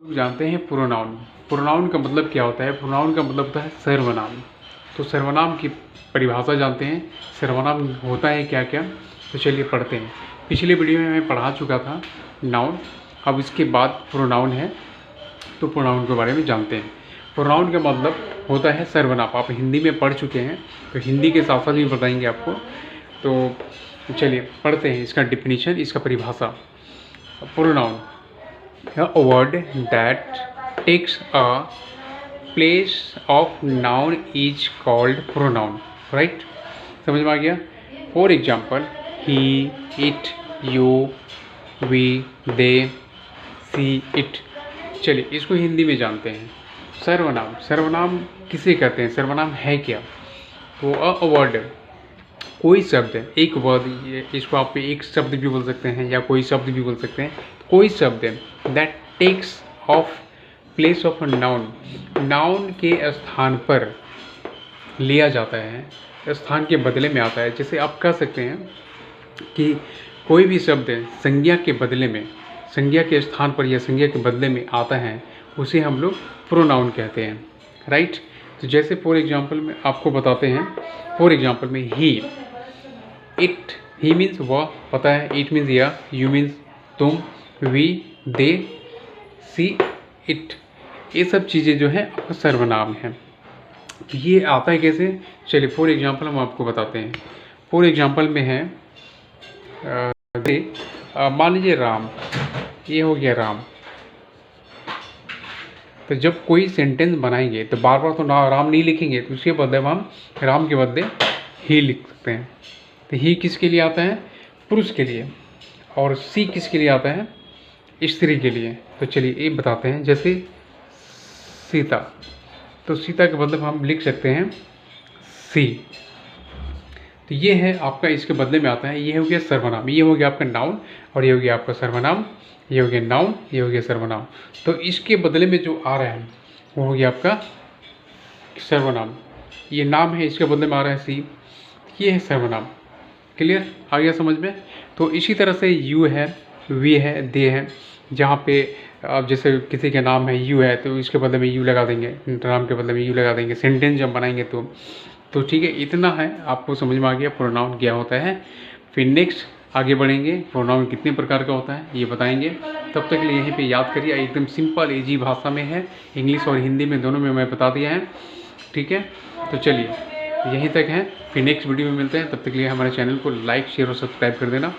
लोग जानते हैं प्रोनाउन। प्रोनाउन का मतलब क्या होता है? प्रोनाउन का मतलब होता है सर्वनाम। तो सर्वनाम की परिभाषा जानते हैं, सर्वनाम होता है क्या क्या। तो चलिए पढ़ते हैं। पिछले वीडियो में मैं पढ़ा चुका था नाउन, अब इसके बाद प्रोनाउन है, तो प्रोनाउन के बारे में जानते हैं। प्रोनाउन का मतलब होता है सर्वनाम। आप हिंदी में पढ़ चुके हैं, तो हिंदी के साथ साथ भी बताएंगे आपको। तो चलिए पढ़ते हैं इसका डिफिनीशन, इसका परिभाषा। Pronoun, a word that takes a place of noun is called pronoun, right? समझ में आ गया? For example, he, it, you, we, they, she, it। चलिए इसको हिंदी में जानते हैं। सर्वनाम, सर्वनाम किसे कहते हैं? सर्वनाम है क्या? तो अ वर्ड, कोई शब्द, एक वर्ड, इसको आप एक शब्द भी बोल सकते हैं या कोई शब्द भी बोल सकते हैं। कोई शब्द that takes of place of noun, noun के स्थान पर लिया जाता है, स्थान के बदले में आता है। जैसे आप कह सकते हैं कि कोई भी शब्द संज्ञा के बदले में, संज्ञा के स्थान पर या संज्ञा के बदले में आता है, उसे हम लोग प्रोनाउन कहते हैं, राइट। तो जैसे फॉर एग्जांपल में आपको बताते हैं, फॉर एग्जांपल में ही, इट, ही मीन्स वह, पता है, इट मीन्स यह, यू मीन्स तुम, वी, दे, सी, इट, ये सब चीज़ें जो है आपका सर्वनाम है। तो ये आता है कैसे? चलिए फॉर एग्जांपल हम आपको बताते हैं। फॉर एग्जांपल में है मान लीजिए राम, ये हो गया राम। तो जब कोई सेंटेंस बनाएंगे तो बार बार तो ना राम नहीं लिखेंगे, तो उसके बदले हम राम के बदले ही लिख सकते हैं। तो ही किसके लिए आता है? पुरुष के लिए। और सी किसके लिए आता है? स्त्री के लिए। तो चलिए ये बताते हैं। जैसे सीता, तो सीता के बदले हम लिख सकते हैं सी। तो ये है आपका, इसके बदले में आता है, ये हो गया सर्वनाम। ये हो गया आपका नाउन और ये हो गया आपका सर्वनाम। ये हो गया नाउन, ये हो गया सर्वनाम। तो इसके बदले में जो आ रहा है वो हो गया आपका सर्वनाम। ये नाम है, इसके बदले में आ रहा है सी, ये है सर्वनाम। क्लियर? आ गया समझ में? तो इसी तरह से यू है, वी है, दे है। जहाँ पे अब जैसे किसी का नाम है यू है, तो इसके बदले में यू लगा देंगे, नाम के बदले में यू लगा देंगे, सेंटेंस जब बनाएंगे तो ठीक है। इतना है, आपको समझ में आ गया प्रोनाउन क्या होता है। फिर नेक्स्ट आगे बढ़ेंगे, प्रोनाउन कितने प्रकार का होता है ये बताएंगे। तब तक के लिए यहीं पे याद करिए, एकदम सिंपल इजी भाषा में है, इंग्लिश और हिंदी में दोनों में मैं बता दिया है, ठीक है। तो चलिए यहीं तक है, फिर नेक्स्ट वीडियो में मिलते हैं। तब तक के लिए हमारे चैनल को लाइक, शेयर और सब्सक्राइब कर देना।